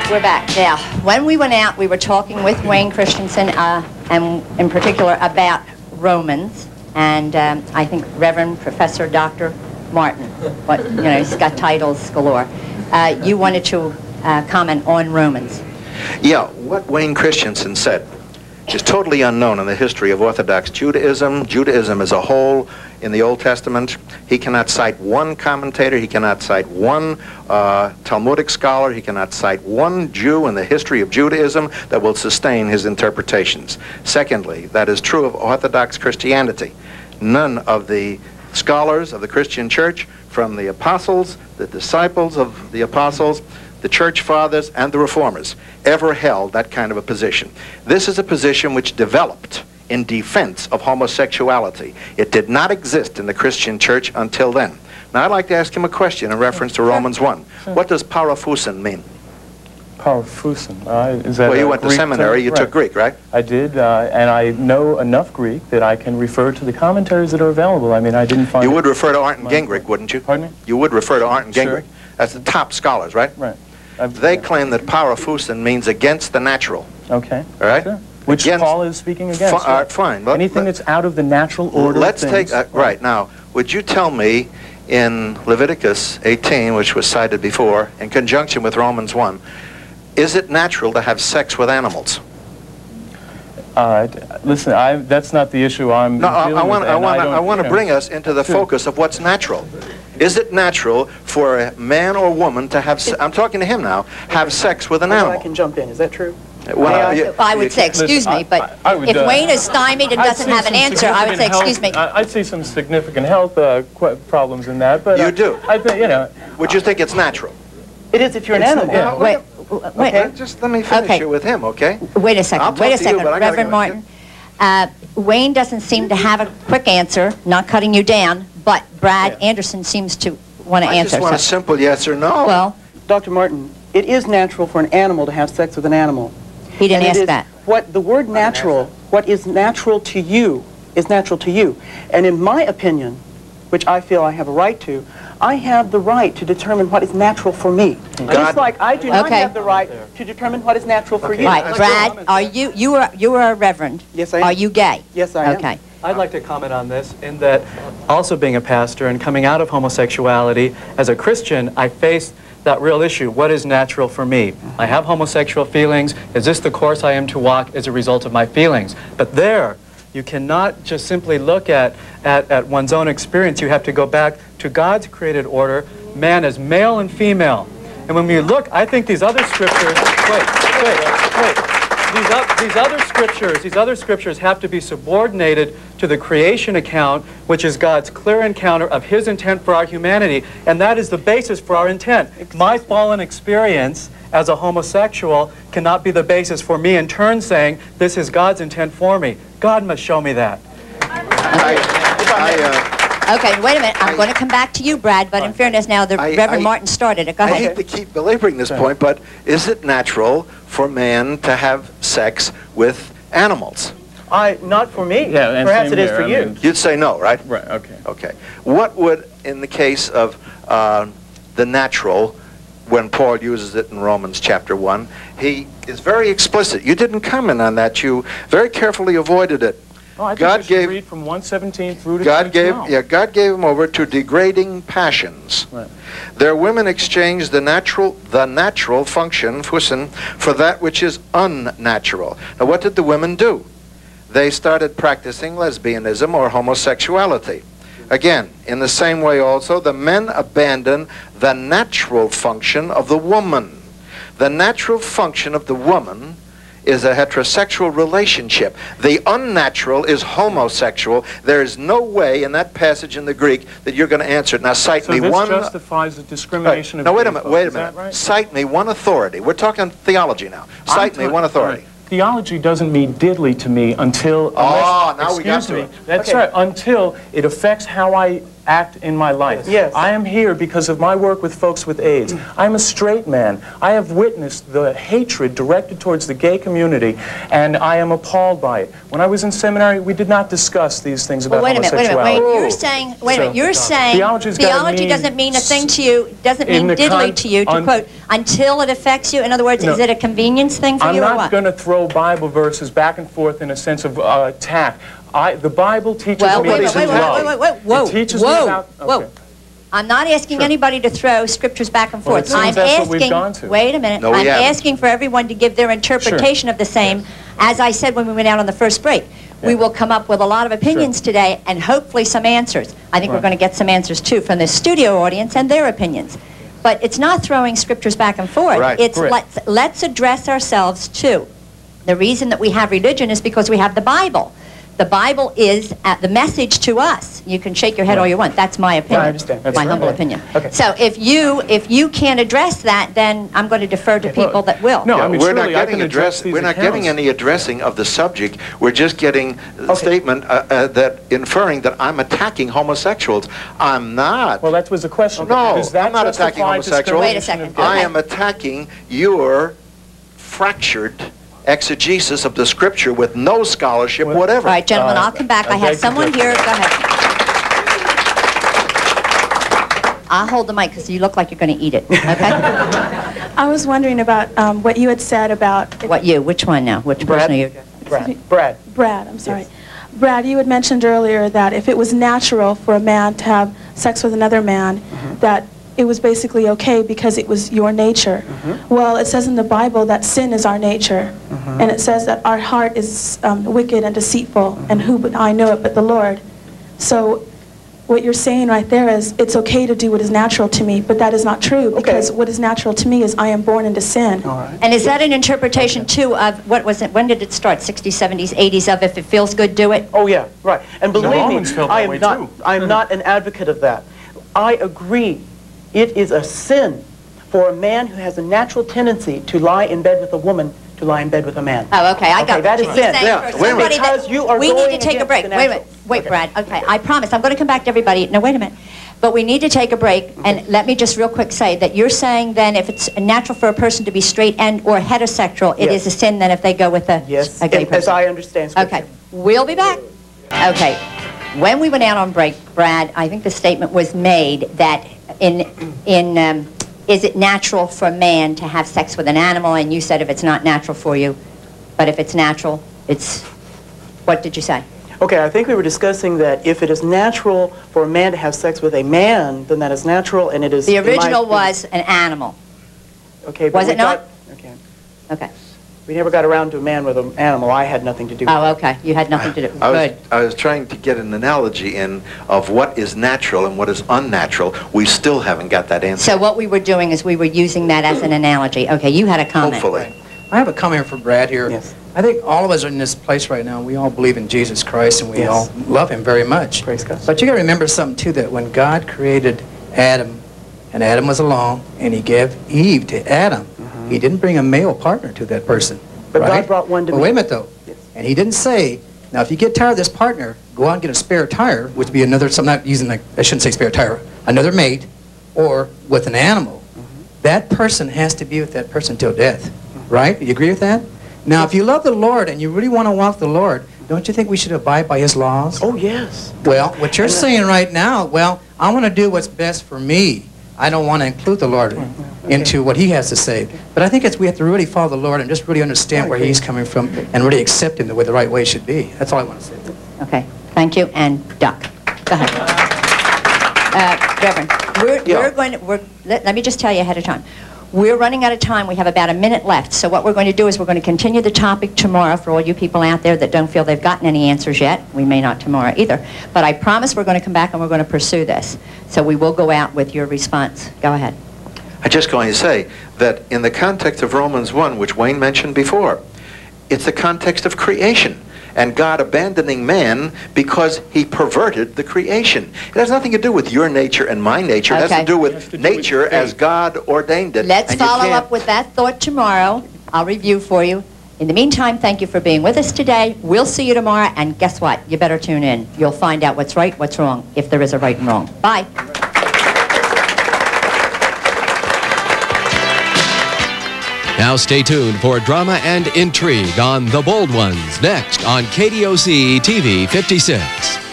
We're back. Now, when we went out, we were talking with Wayne Christensen, and in particular about Romans, and I think Reverend Professor Dr. Martin, but you know, he's got titles galore. You wanted to comment on Romans. Yeah, what Wayne Christensen said is totally unknown in the history of Orthodox Judaism, Judaism as a whole in the Old Testament. He cannot cite one commentator, he cannot cite one Talmudic scholar, he cannot cite one Jew in the history of Judaism that will sustain his interpretations. Secondly, that is true of Orthodox Christianity. None of the scholars of the Christian Church, from the apostles, the disciples of the apostles, the church fathers, and the reformers, ever held that kind of a position. This is a position which developed in defense of homosexuality. It did not exist in the Christian church until then. Now, I'd like to ask him a question in reference to Romans 1. What does parophusin mean? Parophusin. Is that well, you went to seminary, you took Greek, right? I did, and I know enough Greek that I can refer to the commentaries that are available. I mean, I didn't find... You would refer to Arndt and Gingrich, wouldn't you? Pardon me? You would refer to Arndt and Gingrich. Sure. That's the top scholars, right? Right. They claim that parophusin means against the natural. Okay. All right? Sure. Which against, Paul is speaking against. Fine. Anything that's out of the natural order let's of things. take, right, now, would you tell me in Leviticus 18, which was cited before, in conjunction with Romans 1, is it natural to have sex with animals? All right. Listen, that's not the issue I'm dealing with. I want to bring us into the focus of what's natural. Is it natural for a man or woman to have, I'm talking to him now, have sex with an animal? I can jump in. Is that true? Well, I would say, excuse me, but if Wayne is stymied and doesn't have an answer, I would say, excuse me. I'd see some significant health problems in that, but... You do? I think, you know... Would you think it's natural? It is if you're an animal. Yeah. Wait. Okay, just let me finish it with him, okay? Wait a second. Wait a second, Reverend Martin. Wayne doesn't seem to have a quick answer, not cutting you down, but Brad Anderson seems to want to answer. I just want a simple yes or no. Well, Dr. Martin, it is natural for an animal to have sex with an animal. He didn't ask that. What the word natural, what is natural to you, is natural to you. And in my opinion, which I feel I have a right to, I have the right to determine what is natural for me. Just like I do not have the right to determine what is natural for you. Right, Brad, are you are a reverend? Yes, I am. Are you gay? Yes, I am. Okay. I'd like to comment on this in that also being a pastor and coming out of homosexuality, as a Christian, I face that real issue. What is natural for me? I have homosexual feelings. Is this the course I am to walk as a result of my feelings? But there, you cannot just simply look at one's own experience. You have to go back to God's created order, man as male and female. And when we look, I think these other scriptures, these other scriptures have to be subordinated to the creation account, which is God's clear encounter of his intent for our humanity, and that is the basis for our intent. My fallen experience as a homosexual cannot be the basis for me in turn saying, this is God's intent for me. God must show me that. Okay, wait a minute. I'm going to come back to you, Brad, but in fairness now, the Reverend Martin started it. Go ahead. I hate to keep belaboring this point, but is it natural for man to have sex with animals? Not for me. Yeah, perhaps it is for you. You'd say no, right? Right, okay. Okay. What would, in the case of the natural, when Paul uses it in Romans chapter 1, he is very explicit. You didn't comment on that. You very carefully avoided it. Oh, I think God gave, read from 1:17 through to God gave, 12. God gave him over to degrading passions. Right. Their women exchanged the natural function, phusin, for that which is unnatural. Now, what did the women do? They started practicing lesbianism or homosexuality. Again, in the same way also, the men abandoned the natural function of the woman. The natural function of the woman is a heterosexual relationship. The unnatural is homosexual. There is no way in that passage in the Greek that you're going to answer it. Now, cite me one... So this justifies the discrimination of... Now, wait a minute, wait a minute. Right? Cite me one authority. We're talking theology now. Cite me one authority. Right. Theology doesn't mean diddly to me until... Now we got to it. That's right, until it affects how I act in my life. Yes. I am here because of my work with folks with AIDS. I'm a straight man. I have witnessed the hatred directed towards the gay community, and I am appalled by it. When I was in seminary, we did not discuss these things about homosexuality. Wait, you're saying, you're saying theology doesn't mean a thing to you, doesn't mean diddly to you, to quote, until it affects you? In other words, is it a convenience thing for you or what? I'm not going to throw Bible verses back and forth in a sense of attack. The Bible teaches me love. It teaches me about... Okay. I'm not asking anybody to throw scriptures back and forth. Well, that's asking, what we've gone to. Wait a minute. I'm asking for everyone to give their interpretation of the same. As I said when we went out on the first break, we will come up with a lot of opinions today and hopefully some answers. I think we're going to get some answers too from the studio audience and their opinions. But it's not throwing scriptures back and forth. It's let's address ourselves too. The reason that we have religion is because we have the Bible. The Bible is the message to us. You can shake your head all you want. That's my opinion. I understand. That's my humble opinion. Okay. So if you can't address that, then I'm going to defer to people that will. No, I mean, we're not getting any addressing of the subject. We're just getting a statement that inferring that I'm attacking homosexuals. I'm not. Well, that was the question. No, I'm not attacking homosexuals. Wait a second. I am attacking your fractured exegesis of the scripture with no scholarship whatever. All right, gentlemen, I'll come back. I have someone here. Go ahead. I'll hold the mic because you look like you're going to eat it. Okay? I was wondering about what you had said about... What you? Which one now? Which person are you? Brad, I'm sorry. Yes. Brad, you had mentioned earlier that if it was natural for a man to have sex with another man, that it was basically okay because it was your nature. Well, it says in the Bible that sin is our nature. And it says that our heart is wicked and deceitful, and who but I know it but the Lord. So what you're saying right there is it's okay to do what is natural to me, but that is not true, because what is natural to me is I am born into sin. And is that an interpretation too of, what was it, when did it start, 60s, 70s, 80s, of if it feels good, do it? Oh yeah, right. And believe me, I am not an advocate of that. I agree. It is a sin for a man who has a natural tendency to lie in bed with a woman to lie in bed with a man. Oh, okay, I got that is sin. Because you are we need to take a break. Wait, Brad. Okay, I promise. I'm going to come back to everybody. No, wait a minute. But we need to take a break, and let me just real quick say that you're saying then if it's natural for a person to be straight and or heterosexual, it is a sin then if they go with a gay person. As I understand scripture. Okay, we'll be back. Okay, when we went out on break, Brad, I think the statement was made that is it natural for a man to have sex with an animal? And you said if it's not natural for you, but if it's natural, it's, what did you say? Okay, I think we were discussing that if it is natural for a man to have sex with a man, then that is natural, and it is... The original was an animal. Okay, but was it not? Okay. Okay. We never got around to a man with an animal. I had nothing to do with it. Oh, okay. You had nothing to do. Good. I was trying to get an analogy in of what is natural and what is unnatural. We still haven't got that answer. So what we were doing is we were using that as an analogy. Okay, you had a comment. Hopefully. I have a comment for Brad here. Yes. I think all of us are in this place right now. We all believe in Jesus Christ, and we all love him very much. Praise God. But you got to remember something, too, that when God created Adam, and Adam was alone, and he gave Eve to Adam, he didn't bring a male partner to that person. But God brought one to me. Wait a minute, though. Yes. And he didn't say, now, if you get tired of this partner, go out and get a spare tire, which would be another, so I'm not using, like, I shouldn't say spare tire, another mate, or with an animal. That person has to be with that person till death. Right? You agree with that? Now, if you love the Lord and you really want to walk the Lord, don't you think we should abide by his laws? Oh, yes. Well, what you're saying right now, well, I want to do what's best for me. I don't want to include the Lord into what he has to say. But I think we have to really follow the Lord and just really understand where he's coming from and really accept him the way the right way should be. That's all I want to say. Okay. Thank you. And Duck. Go ahead. Reverend, let me just tell you ahead of time. We're running out of time. We have about a minute left. So what we're going to do is we're going to continue the topic tomorrow for all you people out there that don't feel they've gotten any answers yet. We may not tomorrow either. But I promise we're going to come back and we're going to pursue this. So we will go out with your response. Go ahead. I'm just going to say that in the context of Romans 1, which Wayne mentioned before, it's the context of creation and God abandoning man because he perverted the creation. It has nothing to do with your nature and my nature. It has to do with nature as God ordained it. Let's follow up with that thought tomorrow. I'll review for you. In the meantime, thank you for being with us today. We'll see you tomorrow, and guess what? You better tune in. You'll find out what's right, what's wrong, if there is a right and wrong. Bye. Now stay tuned for drama and intrigue on The Bold Ones, next on KDOC TV 56.